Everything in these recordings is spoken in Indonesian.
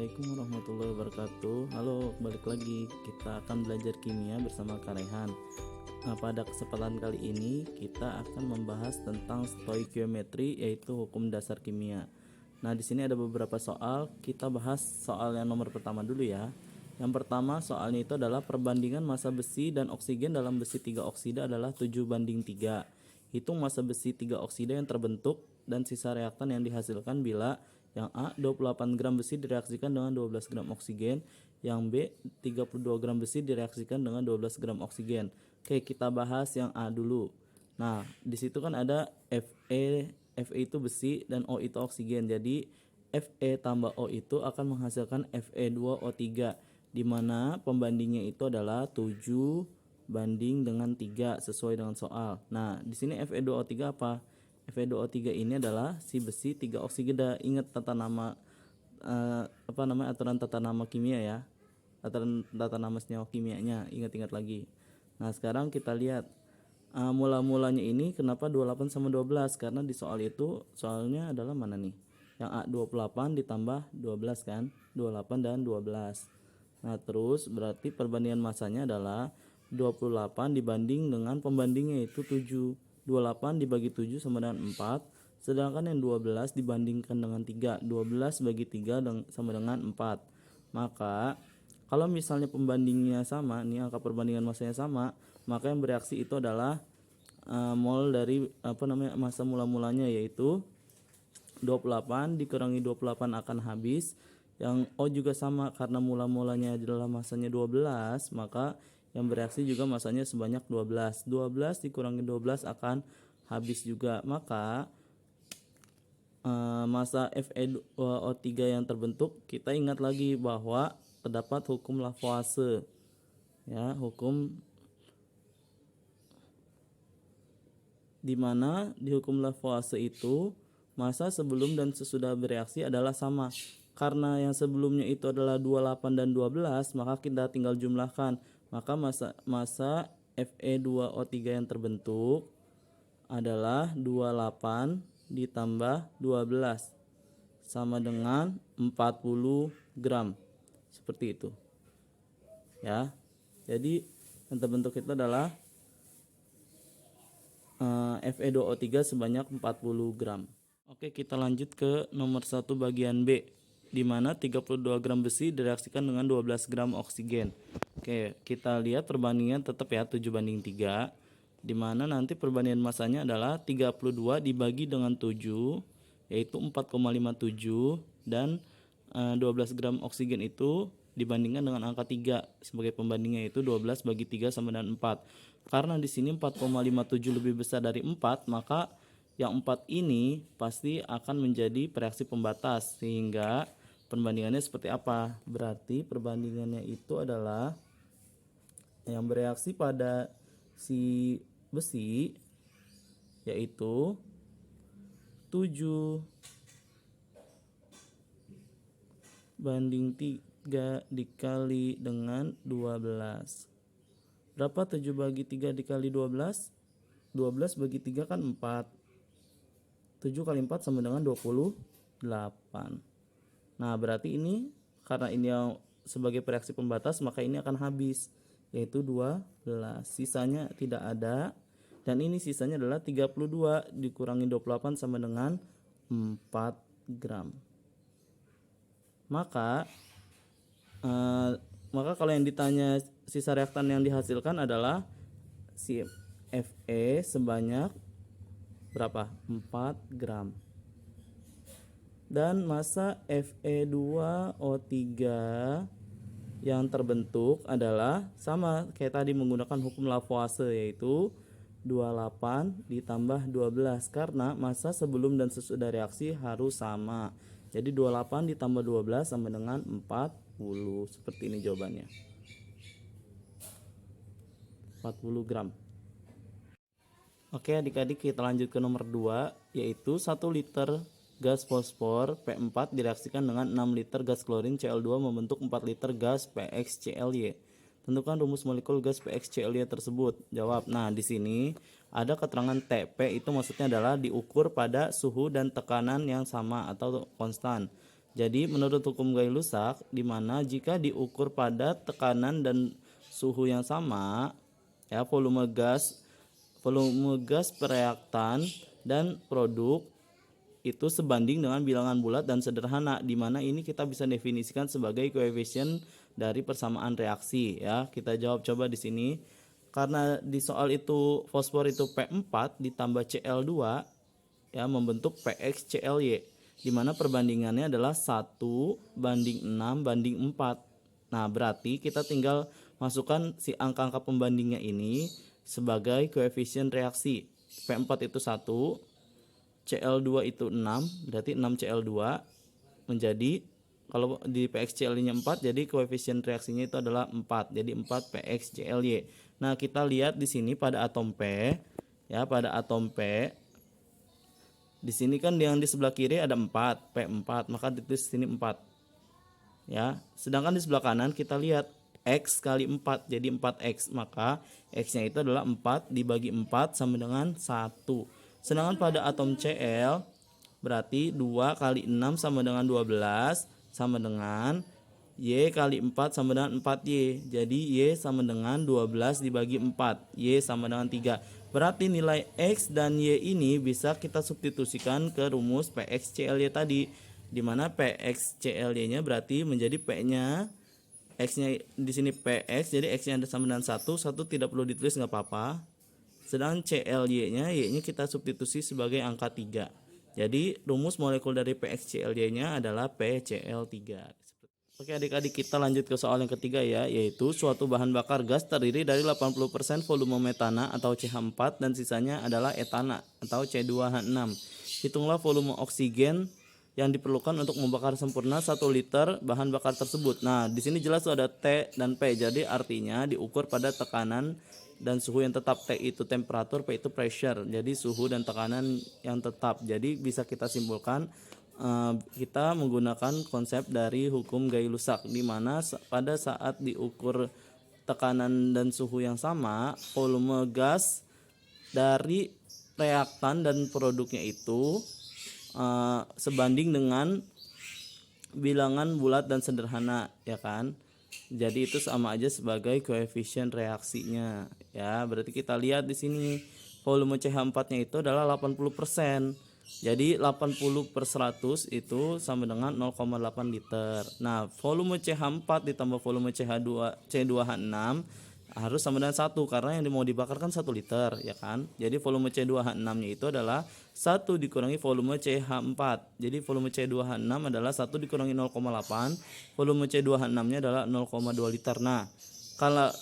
Assalamualaikum warahmatullahi wabarakatuh. Halo, balik lagi. Kita akan belajar kimia bersama Kak Rehan. Nah, pada kesempatan kali ini kita akan membahas tentang stoikiometri, yaitu hukum dasar kimia. Nah, di sini ada beberapa soal. Kita bahas soal yang nomor pertama dulu ya. Yang pertama soalnya itu adalah perbandingan massa besi dan oksigen dalam besi 3 oksida adalah 7:3. Hitung massa besi 3 oksida yang terbentuk dan sisa reaktan yang dihasilkan bila yang A 28 gram besi direaksikan dengan 12 gram oksigen, yang B 32 gram besi direaksikan dengan 12 gram oksigen. Oke, kita bahas yang A dulu. Nah, di situ kan ada Fe itu besi dan O itu oksigen. Jadi Fe tambah O itu akan menghasilkan Fe2O3, di mana pembandingnya itu adalah 7 banding dengan 3 sesuai dengan soal. Nah, di sini Fe2O3 apa? Fe2O3 ini adalah si besi 3 oksida. Ingat tata nama aturan tata nama kimia ya. Aturan tata nama senyawa kimianya, ingat-ingat lagi. Nah, sekarang kita lihat mula-mulanya ini kenapa 28 sama 12? Karena di soal itu soalnya adalah mana nih? Yang A 28 ditambah 12 kan? 28 dan 12. Nah, terus berarti perbandingan massanya adalah 28 dibanding dengan pembandingnya itu 7. 28 dibagi 7 sama dengan 4. Sedangkan yang 12 dibandingkan dengan 3. 12 bagi 3 sama dengan 4. Maka kalau misalnya pembandingnya sama, nih angka perbandingan massanya sama, maka yang bereaksi itu adalah mol dari massa mula-mulanya, yaitu 28 dikurangi 28 akan habis. Yang O juga sama, karena mula-mulanya adalah massanya 12, maka yang bereaksi juga massanya sebanyak 12. 12 dikurangi 12 akan habis juga. Maka massa Fe2O3 yang terbentuk, kita ingat lagi bahwa terdapat hukum Lavoisier. Ya, hukum di mana di hukum Lavoisier itu massa sebelum dan sesudah bereaksi adalah sama. Karena yang sebelumnya itu adalah 28 dan 12, maka kita tinggal jumlahkan. Maka massa Fe2O3 yang terbentuk adalah 28 ditambah 12 sama dengan 40 gram. Seperti itu. Ya. Jadi yang terbentuk itu adalah Fe2O3 sebanyak 40 gram. Oke, kita lanjut ke nomor 1 bagian B, di mana 32 gram besi direaksikan dengan 12 gram oksigen. Oke, kita lihat perbandingan tetap ya 7:3, di mana nanti perbandingan massanya adalah 32 dibagi dengan 7, yaitu 4,57, dan 12 gram oksigen itu dibandingkan dengan angka 3 sebagai pembandingnya, yaitu 12 bagi 3 sama dengan 4. Karena di sini 4,57 lebih besar dari 4, maka yang 4 ini pasti akan menjadi reaksi pembatas, sehingga perbandingannya seperti apa? Berarti perbandingannya itu adalah yang bereaksi pada si besi yaitu 7 banding 3 dikali dengan 12. Berapa 7 bagi 3 dikali 12? 12 bagi 3 kan 4. 7 kali 4 sama dengan 28. Nah, berarti ini karena ini yang sebagai reaksi pembatas, maka ini akan habis, yaitu 12. Sisanya tidak ada. Dan ini sisanya adalah 32 dikurangi 28 sama dengan 4 gram. Maka kalau yang ditanya sisa reaktan yang dihasilkan adalah si Fe sebanyak berapa? 4 gram. Dan massa Fe2O3 yang terbentuk adalah sama kayak tadi menggunakan hukum Lavoisier, yaitu 28 ditambah 12, karena massa sebelum dan sesudah reaksi harus sama. Jadi 28 ditambah 12 sama dengan 40. Seperti ini jawabannya. 40 gram. Oke adik-adik, kita lanjut ke nomor 2, yaitu 1 liter gas fosfor P4 direaksikan dengan 6 liter gas klorin Cl2 membentuk 4 liter gas PXClY. Tentukan rumus molekul gas PXClY tersebut. Jawab. Nah, di sini ada keterangan TP, itu maksudnya adalah diukur pada suhu dan tekanan yang sama atau konstan. Jadi menurut hukum Gay-Lussac, di mana jika diukur pada tekanan dan suhu yang sama, ya volume gas pereaktan dan produk itu sebanding dengan bilangan bulat dan sederhana, di mana ini kita bisa definisikan sebagai koefisien dari persamaan reaksi, ya. Kita jawab coba di sini. Karena di soal itu fosfor itu P4 ditambah Cl2, ya, membentuk PXClY, di mana perbandingannya adalah 1:6:4. Nah, berarti kita tinggal masukkan si angka-angka pembandingnya ini sebagai koefisien reaksi. P4 itu 1, Cl2 itu 6, berarti 6Cl2 menjadi, kalau di PXClY-nya 4, jadi koefisien reaksinya itu adalah 4. Jadi 4 PXClY. Nah, kita lihat di sini pada atom P, ya, pada atom P di sini kan yang di sebelah kiri ada 4, P4, maka ditulis sini 4. Ya, sedangkan di sebelah kanan kita lihat X kali 4, jadi 4X, maka X-nya itu adalah 4 dibagi 4 sama dengan 1. Sedangkan pada atom Cl berarti 2 kali 6 sama dengan 12, sama dengan Y kali 4 sama dengan 4Y. Jadi Y sama dengan 12 dibagi 4, Y sama dengan 3. Berarti nilai X dan Y ini bisa kita substitusikan ke rumus PXClY tadi, di mana PXClY-nya berarti menjadi P-nya, X-nya di sini PX, jadi X-nya ada sama dengan 1 tidak perlu ditulis, nggak apa-apa. Sedangkan ClY-nya, Y-nya kita substitusi sebagai angka 3. Jadi rumus molekul dari PXClY-nya adalah PCl3. Oke adik-adik, kita lanjut ke soal yang ketiga, ya, yaitu suatu bahan bakar gas terdiri dari 80% volume metana atau CH4 dan sisanya adalah etana atau C2H6. Hitunglah volume oksigen yang diperlukan untuk membakar sempurna 1 liter bahan bakar tersebut. Nah, di sini jelas ada T dan P. Jadi artinya diukur pada tekanan dan suhu yang tetap. T itu temperatur, P itu pressure. Jadi suhu dan tekanan yang tetap. Jadi bisa kita simpulkan kita menggunakan konsep dari hukum Gay-Lussac, di mana pada saat diukur tekanan dan suhu yang sama, volume gas dari reaktan dan produknya itu sebanding dengan bilangan bulat dan sederhana, ya kan. Jadi itu sama aja sebagai koefisien reaksinya, ya. Berarti kita lihat di sini volume CH4-nya itu adalah 80%. Jadi 80/100 itu sama dengan 0,8 liter. Nah, volume CH4 ditambah volume C2H6 harus sama dengan 1, karena yang mau dibakar kan 1 liter, ya kan. Jadi volume C2H6-nya itu adalah 1 dikurangi volume CH4. Jadi volume C2H6 adalah 1 dikurangi 0,8, volume C2H6-nya adalah 0,2 liter. Nah,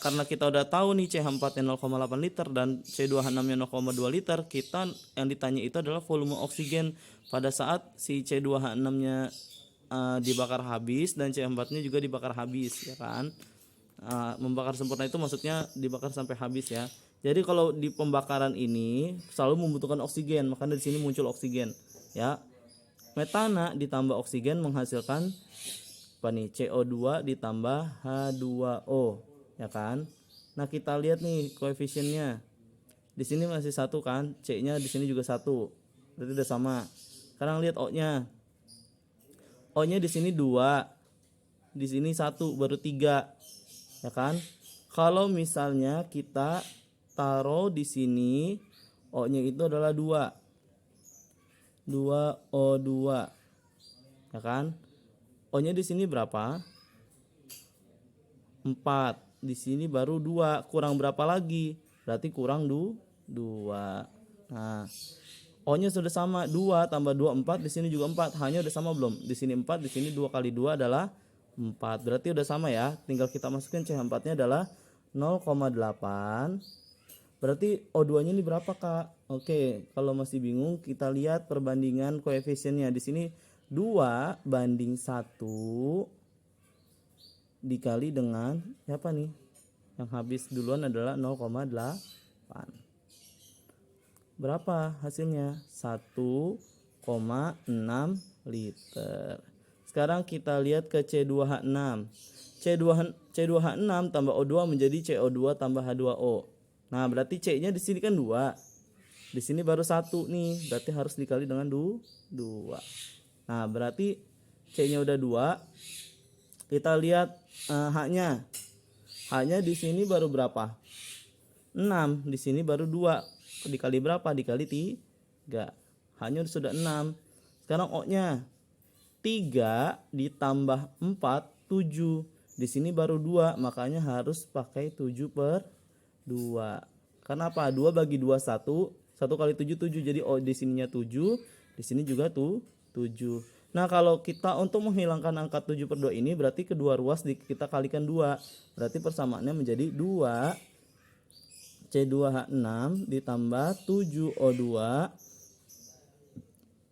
karena kita udah tahu nih CH4-nya 0,8 liter dan C2H6-nya 0,2 liter, kita yang ditanya itu adalah volume oksigen pada saat si C2H6-nya dibakar habis dan CH4-nya juga dibakar habis, ya kan. Membakar sempurna itu maksudnya dibakar sampai habis, ya. Jadi kalau di pembakaran ini selalu membutuhkan oksigen, makanya di sini muncul oksigen, ya. Metana ditambah oksigen menghasilkan apa nih? CO2 ditambah H2O, ya kan. Nah, kita lihat nih koefisiennya. Di sini masih 1 kan, C-nya di sini juga 1. Berarti udah sama. Sekarang lihat O-nya. O-nya di sini 2. Di sini 1, baru 3. Ya kan? Kalau misalnya kita taruh di sini O-nya itu adalah 2. 2O2. Ya kan? O-nya di sini berapa? 4. Di sini baru 2. Kurang berapa lagi? Berarti kurang 2. Nah, O-nya sudah sama, 2 tambah 2 4, di sini juga 4. H-nya udah sama belum? Di sini 4, di sini 2 kali 2 adalah 4. Berarti udah sama, ya. Tinggal kita masukin CH4-nya adalah 0,8. Berarti O2-nya ini berapa, Kak? Oke, kalau masih bingung kita lihat perbandingan koefisiennya. Di sini 2:1 dikali dengan siapa nih? Yang habis duluan adalah 0,8. Berapa hasilnya? 1,6 liter. Sekarang kita lihat ke C2H6. C2H6 tambah O2 menjadi CO2 tambah H2O. Nah, berarti C-nya di sini kan 2. Di sini baru 1 nih. Berarti harus dikali dengan 2. Nah, berarti C-nya udah 2. Kita lihat H-nya. H-nya di sini baru berapa? 6. Di sini baru 2. Dikali berapa? Dikali 3. H-nya sudah 6. Sekarang O-nya. 3 ditambah 4, 7. Di sini baru 2, makanya harus pakai 7/2. Karena apa? 2 bagi 2 1. 1 kali 7 7. Jadi O di sininya 7, di sini juga tuh 7. Nah, kalau kita untuk menghilangkan angka 7/2 ini berarti kedua ruas kita kalikan 2. Berarti persamaannya menjadi 2 C2H6 ditambah 7O2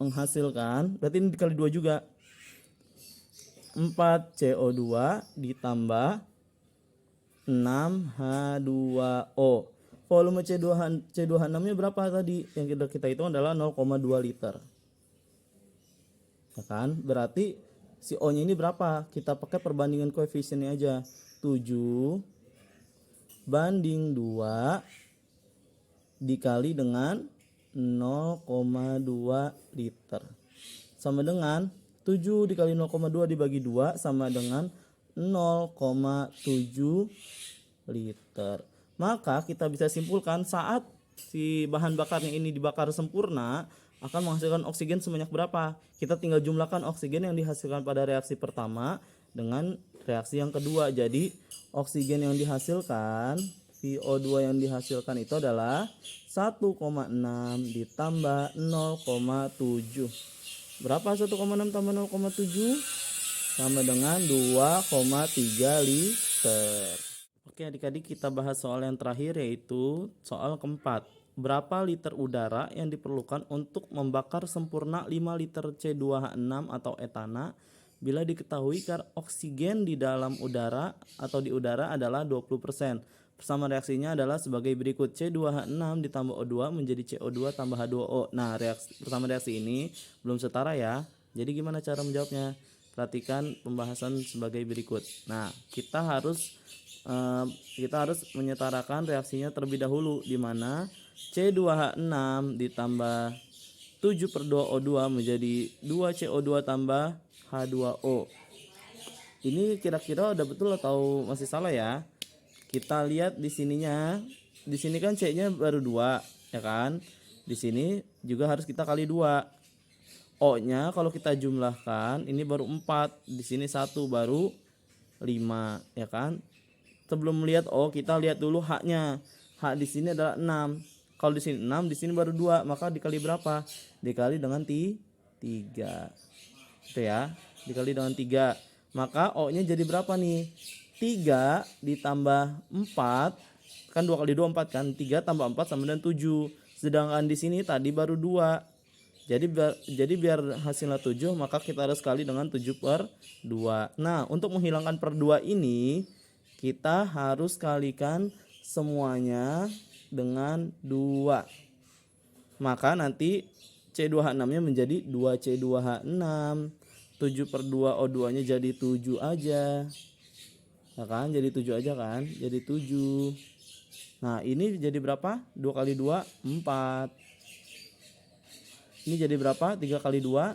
menghasilkan, berarti ini dikali 2 juga, 4 CO2 ditambah 6 H2O. Volume C2H6 nya berapa tadi? Yang kita hitung adalah 0,2 liter. Ya kan? Berarti si O nya ini berapa? Kita pakai perbandingan koefisiennya aja. 7/2 dikali dengan 0,2 liter. Sama dengan 7 dikali 0,2 dibagi 2 sama dengan 0,7 liter. Maka kita bisa simpulkan saat si bahan bakarnya ini dibakar sempurna akan menghasilkan oksigen sebanyak berapa. Kita tinggal jumlahkan oksigen yang dihasilkan pada reaksi pertama dengan reaksi yang kedua. Jadi oksigen yang dihasilkan, VO2 yang dihasilkan itu adalah 1,6 ditambah 0,7. Berapa 1,6 tambah 0,7? Sama dengan 2,3 liter. Oke adik-adik, kita bahas soal yang terakhir, yaitu soal keempat. Berapa liter udara yang diperlukan untuk membakar sempurna 5 liter C2H6 atau etana bila diketahui kadar oksigen di dalam udara atau di udara adalah 20%. Persamaan reaksinya adalah sebagai berikut. C2H6 ditambah O2 menjadi CO2 tambah H2O. Nah, persamaan reaksi ini belum setara ya. Jadi gimana cara menjawabnya? Perhatikan pembahasan sebagai berikut. Nah, kita harus menyetarakan reaksinya terlebih dahulu, di mana C2H6 ditambah 7/2O2 menjadi 2CO2 tambah H2O. Ini kira-kira udah betul atau masih salah ya? Kita lihat di sininya. Di sini kan C-nya baru 2, ya kan? Di sini juga harus kita kali 2. O-nya kalau kita jumlahkan ini baru 4, di sini 1 baru 5, ya kan? Sebelum melihat O, kita lihat dulu H-nya. H di sini adalah 6. Kalau di sini 6, di sini baru 2, maka dikali berapa? Dikali dengan 3. Itu ya, dikali dengan 3. Maka O-nya jadi berapa nih? 3 ditambah 4, kan 2 kali 2 4 kan? 3 tambah 4 sama dengan 7. Sedangkan di sini tadi baru 2. Jadi biar hasilnya 7, maka kita harus kali dengan 7/2. Nah, untuk menghilangkan per 2 ini, kita harus kalikan semuanya dengan 2. Maka nanti C2H6-nya menjadi 2C2H6. 7/2 O2 nya jadi 7 aja. Ya kan? Jadi 7 aja kan? Jadi 7. Nah, ini jadi berapa? 2 kali 2 4. Ini jadi berapa? 3 kali 2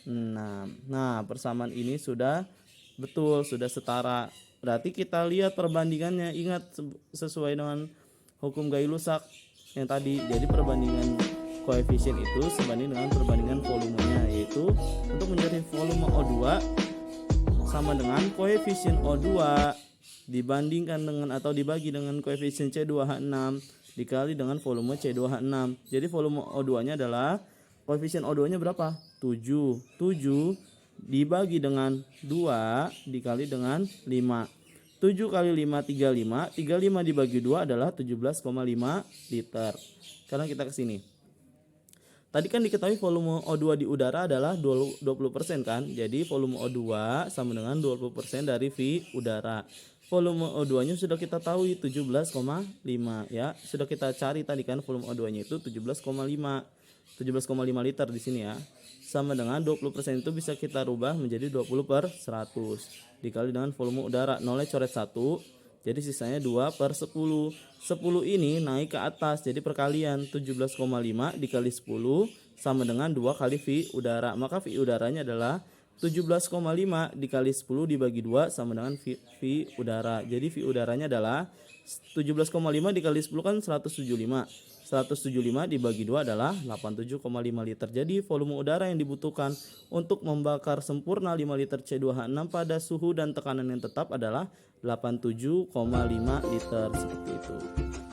6. Nah, persamaan ini sudah betul, sudah setara. Berarti kita lihat perbandingannya. Ingat sesuai dengan hukum Gay-Lussac yang tadi. Jadi perbandingan koefisien itu sebanding dengan perbandingan volumenya, yaitu untuk mencari volume O2 sama dengan koefisien O2 dibandingkan dengan atau dibagi dengan koefisien C2H6 dikali dengan volume C2H6. Jadi volume O2 nya adalah, koefisien O2 nya berapa? 7. 7 dibagi dengan 2 dikali dengan 5. 7 kali 5 35. 35 dibagi 2 adalah 17,5 liter. Sekarang kita ke sini. Tadi kan diketahui volume O2 di udara adalah 20% kan? Jadi volume O2 sama dengan 20% dari V udara. Volume O2 nya sudah kita tahu 17,5 ya. Sudah kita cari tadi kan volume O2 nya itu 17,5 liter di sini ya. Sama dengan 20% itu bisa kita rubah menjadi 20/100 dikali dengan volume udara. Nolnya coret 1. Jadi sisanya 2/10. 10 ini naik ke atas, jadi perkalian 17,5 dikali 10 sama dengan 2 kali V udara. Maka V udaranya adalah 17,5 dikali 10 dibagi 2 sama dengan V udara. Jadi V udaranya adalah 17,5 dikali 10 kan 175. 175 dibagi 2 adalah 87,5 liter. Jadi volume udara yang dibutuhkan untuk membakar sempurna 5 liter C2H6 pada suhu dan tekanan yang tetap adalah 87,5 liter, seperti itu.